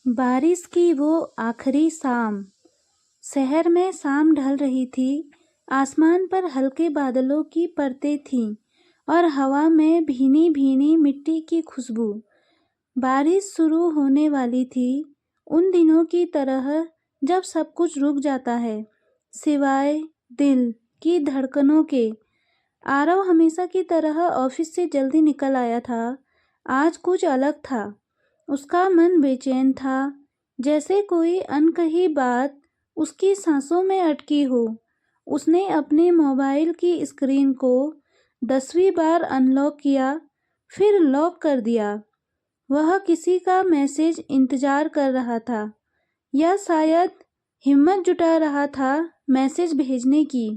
बारिश की वो आखिरी शाम। शहर में शाम ढल रही थी। आसमान पर हल्के बादलों की परतें थीं और हवा में भीनी भीनी मिट्टी की खुशबू। बारिश शुरू होने वाली थी, उन दिनों की तरह जब सब कुछ रुक जाता है सिवाय दिल की धड़कनों के। आरव हमेशा की तरह ऑफिस से जल्दी निकल आया था। आज कुछ अलग था। उसका मन बेचैन था, जैसे कोई अनकही बात उसकी सांसों में अटकी हो। उसने अपने मोबाइल की स्क्रीन को 10वीं बार अनलॉक किया, फिर लॉक कर दिया। वह किसी का मैसेज इंतजार कर रहा था, या शायद हिम्मत जुटा रहा था मैसेज भेजने की।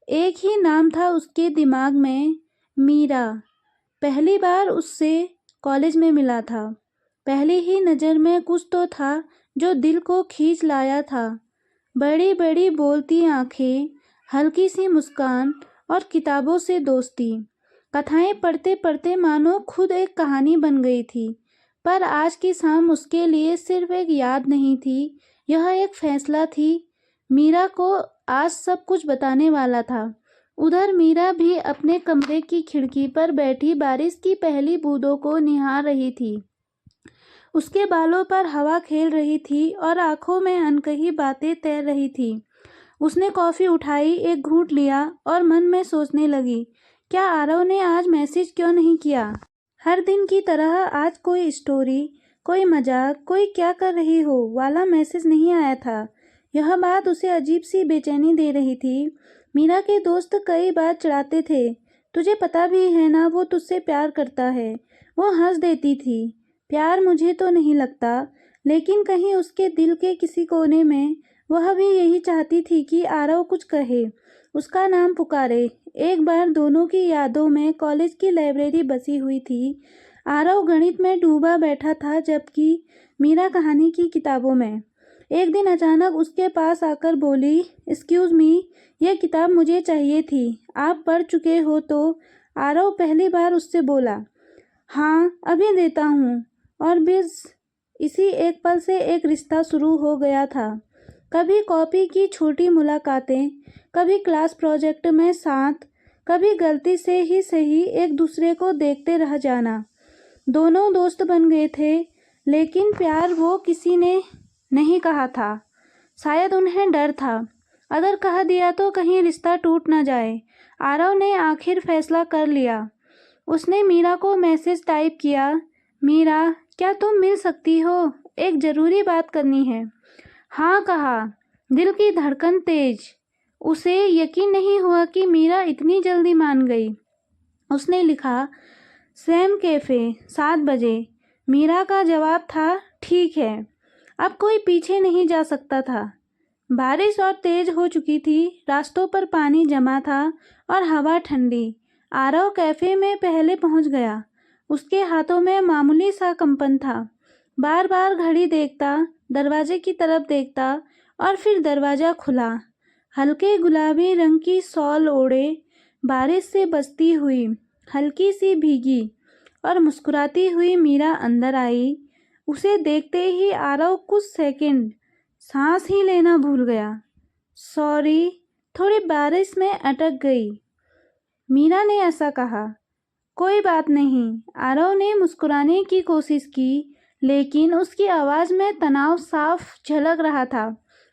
एक ही नाम था उसके दिमाग में, मीरा। पहली बार उससे कॉलेज में मिला था। पहली ही नज़र में कुछ तो था जो दिल को खींच लाया था। बड़ी बड़ी बोलती आंखें, हल्की सी मुस्कान और किताबों से दोस्ती। कथाएं पढ़ते पढ़ते मानो खुद एक कहानी बन गई थी। पर आज की शाम उसके लिए सिर्फ एक याद नहीं थी, यह एक फैसला थी। मीरा को आज सब कुछ बताने वाला था। उधर मीरा भी अपने कमरे की खिड़की पर बैठी बारिश की पहली बूंदों को निहार रही थी। उसके बालों पर हवा खेल रही थी और आंखों में अनकही बातें तैर रही थी। उसने कॉफ़ी उठाई, एक घूंट लिया और मन में सोचने लगी, क्या आरव ने आज मैसेज क्यों नहीं किया। हर दिन की तरह आज कोई स्टोरी, कोई मजाक, कोई क्या कर रही हो वाला मैसेज नहीं आया था। यह बात उसे अजीब सी बेचैनी दे रही थी। मीरा के दोस्त कई बार चिढ़ाते थे, तुझे पता भी है ना वो तुझसे प्यार करता है। वो हंस देती थी, प्यार मुझे तो नहीं लगता, लेकिन कहीं उसके दिल के किसी कोने में वह भी यही चाहती थी कि आरव कुछ कहे, उसका नाम पुकारे। एक बार दोनों की यादों में कॉलेज की लाइब्रेरी बसी हुई थी। आरव गणित में डूबा बैठा था, जबकि मीरा कहानी की किताबों में। एक दिन अचानक उसके पास आकर बोली, एक्सक्यूज़ मी, यह किताब मुझे चाहिए थी, आप पढ़ चुके हो तो। आरव पहली बार उससे बोला, हाँ अभी देता हूँ। और बस इसी एक पल से एक रिश्ता शुरू हो गया था। कभी कॉपी की छोटी मुलाकातें, कभी क्लास प्रोजेक्ट में साथ, कभी गलती से ही सही एक दूसरे को देखते रह जाना। दोनों दोस्त बन गए थे, लेकिन प्यार वो किसी ने नहीं कहा था। शायद उन्हें डर था, अगर कह दिया तो कहीं रिश्ता टूट न जाए। आरव ने आखिर फैसला कर लिया। उसने मीरा को मैसेज टाइप किया, मीरा क्या तुम मिल सकती हो, एक ज़रूरी बात करनी है। हाँ कहा, दिल की धड़कन तेज। उसे यकीन नहीं हुआ कि मीरा इतनी जल्दी मान गई। उसने लिखा, सैम कैफ़े 7 बजे। मीरा का जवाब था, ठीक है। अब कोई पीछे नहीं जा सकता था। बारिश और तेज हो चुकी थी, रास्तों पर पानी जमा था और हवा ठंडी। आरव कैफ़े में पहले पहुंच गया। उसके हाथों में मामूली सा कंपन था। बार बार घड़ी देखता, दरवाजे की तरफ देखता और फिर दरवाज़ा खुला। हल्के गुलाबी रंग की शॉल ओढ़े, बारिश से बचती हुई, हल्की सी भीगी और मुस्कुराती हुई मीरा अंदर आई। उसे देखते ही आरव कुछ सेकंड सांस ही लेना भूल गया। सॉरी, थोड़ी बारिश में अटक गई, मीरा ने ऐसा कहा। कोई बात नहीं, आरव ने मुस्कुराने की कोशिश की, लेकिन उसकी आवाज़ में तनाव साफ झलक रहा था।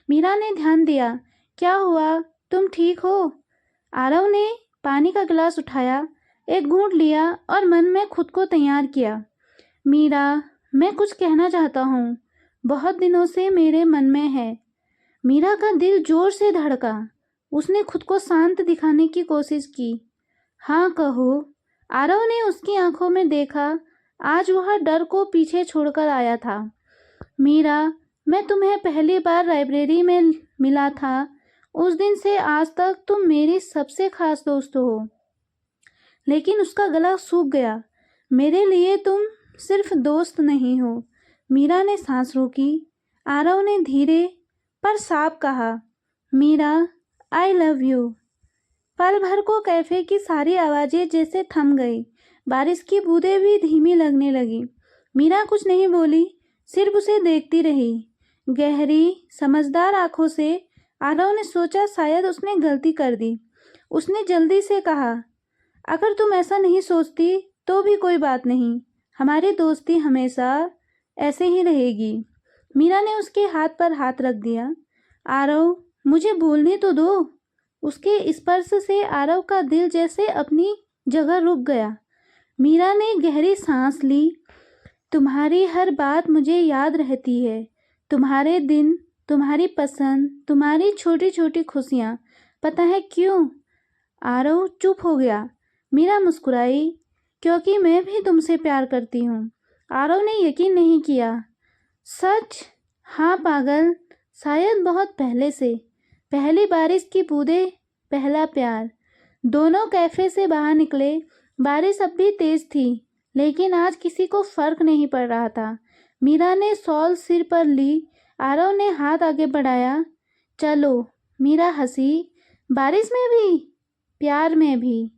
मीरा ने ध्यान दिया, क्या हुआ, तुम ठीक हो। आरव ने पानी का गिलास उठाया, एक घूंट लिया और मन में खुद को तैयार किया। मीरा, मैं कुछ कहना चाहता हूँ, बहुत दिनों से मेरे मन में है। मीरा का दिल जोर से धड़का। उसने खुद को शांत दिखाने की कोशिश की। हाँ कहो। आरव ने उसकी आंखों में देखा। आज वह डर को पीछे छोड़कर आया था। मीरा, मैं तुम्हें पहली बार लाइब्रेरी में मिला था, उस दिन से आज तक तुम मेरी सबसे खास दोस्त हो। लेकिन उसका गला सूख गया। मेरे लिए तुम सिर्फ दोस्त नहीं हो। मीरा ने सांस रोकी। आरव ने धीरे पर साफ कहा, मीरा, आई लव यू। पल भर को कैफे की सारी आवाज़ें जैसे थम गई। बारिश की बूंदें भी धीमी लगने लगी। मीरा कुछ नहीं बोली, सिर्फ उसे देखती रही। गहरी समझदार आंखों से आरव ने सोचा शायद उसने गलती कर दी। उसने जल्दी से कहा, अगर तुम ऐसा नहीं सोचती तो भी कोई बात नहीं, हमारी दोस्ती हमेशा ऐसे ही रहेगी। मीरा ने उसके हाथ पर हाथ रख दिया। आरव, मुझे बोलने तो दो। उसके स्पर्श से आरव का दिल जैसे अपनी जगह रुक गया। मीरा ने गहरी सांस ली। तुम्हारी हर बात मुझे याद रहती है, तुम्हारे दिन, तुम्हारी पसंद, तुम्हारी छोटी छोटी खुशियाँ। पता है क्यों? आरव चुप हो गया। मीरा मुस्कुराई, क्योंकि मैं भी तुमसे प्यार करती हूँ। आरव ने यकीन नहीं किया। सच? हाँ पागल, शायद बहुत पहले से। पहली बारिश की बूंदें, पहला प्यार। दोनों कैफे से बाहर निकले। बारिश अब भी तेज थी, लेकिन आज किसी को फर्क नहीं पड़ रहा था। मीरा ने शॉल सिर पर ली। आरव ने हाथ आगे बढ़ाया। चलो। मीरा हंसी। बारिश में भी, प्यार में भी।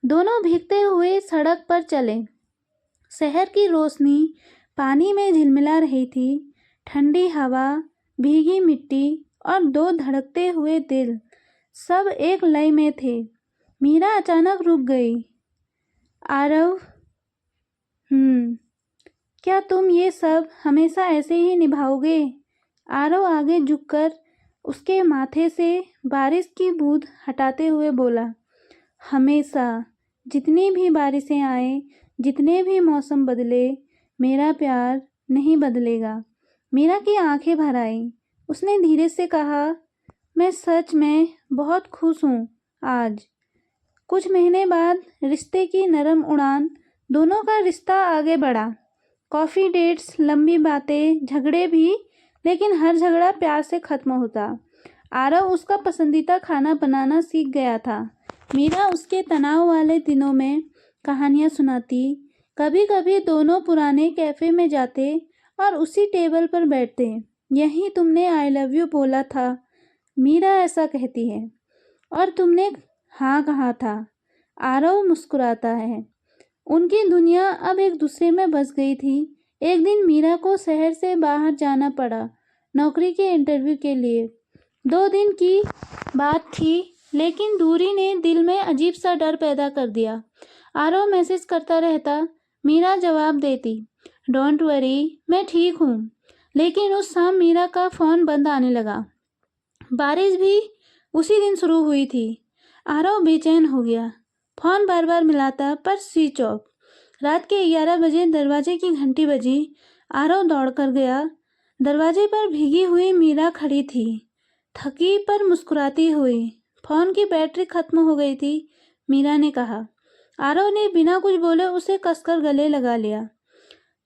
दोनों भीगते हुए सड़क पर चले। शहर की रोशनी पानी में झिलमिला रही थी। ठंडी हवा, भीगी मिट्टी और दो धड़कते हुए दिल, सब एक लय में थे। मीरा अचानक रुक गई। आरव, क्या तुम ये सब हमेशा ऐसे ही निभाओगे? आरव आगे झुककर उसके माथे से बारिश की बूंद हटाते हुए बोला, हमेशा, जितनी भी बारिशें आए, जितने भी मौसम बदले, मेरा प्यार नहीं बदलेगा। मीरा की आंखें भर आईं। उसने धीरे से कहा, मैं सच में बहुत खुश हूँ आज। कुछ महीने बाद रिश्ते की नरम उड़ान, दोनों का रिश्ता आगे बढ़ा। कॉफ़ी डेट्स, लंबी बातें, झगड़े भी, लेकिन हर झगड़ा प्यार से ख़त्म होता। आरव उसका पसंदीदा खाना बनाना सीख गया था। मीरा उसके तनाव वाले दिनों में कहानियाँ सुनाती। कभी कभी दोनों पुराने कैफ़े में जाते और उसी टेबल पर बैठते। यहीं तुमने आई लव यू बोला था, मीरा ऐसा कहती है, और तुमने हाँ कहा था। आरव मुस्कुराता है। उनकी दुनिया अब एक दूसरे में बस गई थी। एक दिन मीरा को शहर से बाहर जाना पड़ा, नौकरी के इंटरव्यू के लिए। 2 दिन की बात थी, लेकिन दूरी ने दिल में अजीब सा डर पैदा कर दिया। आरव मैसेज करता रहता, मीरा जवाब देती, डोंट वरी, मैं ठीक हूँ। लेकिन उस शाम मीरा का फ़ोन बंद आने लगा। बारिश भी उसी दिन शुरू हुई थी। आरव बेचैन हो गया। फ़ोन बार बार मिलाता, पर स्विच ऑफ। रात के 11 बजे दरवाजे की घंटी बजी। आरव दौड़कर गया। दरवाजे पर भीगी हुई मीरा खड़ी थी, थकी पर मुस्कुराती हुई। फ़ोन की बैटरी खत्म हो गई थी। मीरा ने कहा। आरव ने बिना कुछ बोले उसे कसकर गले लगा लिया।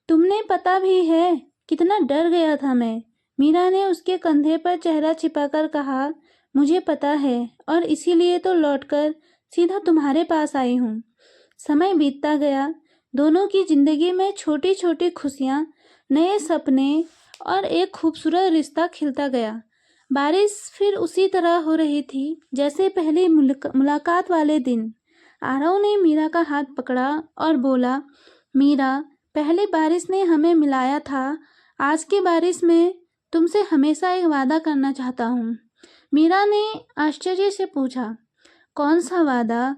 तुमने पता भी है कितना डर गया था मैं। मीरा ने उसके कंधे पर चेहरा छिपाकर कहा, मुझे पता है, और इसीलिए तो लौटकर सीधा तुम्हारे पास आई हूँ। समय बीतता गया। दोनों की जिंदगी में छोटी छोटी खुशियाँ, नए सपने और एक खूबसूरत रिश्ता खिलता गया। बारिश फिर उसी तरह हो रही थी जैसे पहली मुलाकात वाले दिन। आरव ने मीरा का हाथ पकड़ा और बोला, मीरा, पहली बारिश ने हमें मिलाया था। आज की बारिश में तुमसे हमेशा एक वादा करना चाहता हूँ। मीरा ने आश्चर्य से पूछा, कौन सा वादा?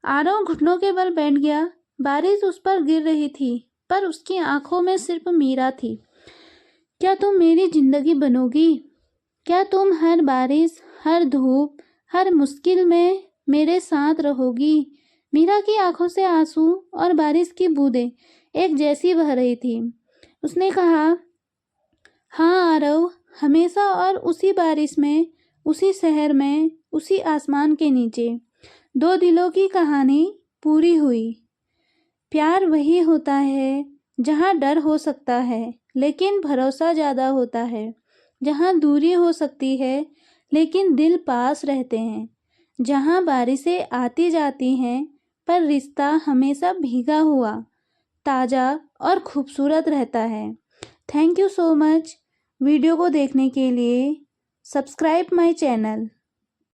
आरव घुटनों के बल बैठ गया। बारिश उस पर गिर रही थी, पर उसकी आंखों में सिर्फ मीरा थी। क्या तुम मेरी जिंदगी बनोगी? क्या तुम हर बारिश, हर धूप, हर मुश्किल में मेरे साथ रहोगी? मीरा की आंखों से आंसू और बारिश की बूंदें एक जैसी बह रही थी। उसने कहा, हाँ आरव, हमेशा, और उसी बारिश में, उसी शहर में, उसी आसमान के नीचे। 2 दिलों की कहानी पूरी हुई। प्यार वही होता है जहाँ डर हो सकता है लेकिन भरोसा ज़्यादा होता है, जहाँ दूरी हो सकती है लेकिन दिल पास रहते हैं, जहाँ बारिशें आती जाती हैं पर रिश्ता हमेशा भीगा हुआ, ताज़ा और खूबसूरत रहता है। Thank you so much video को देखने के लिए। Subscribe my channel.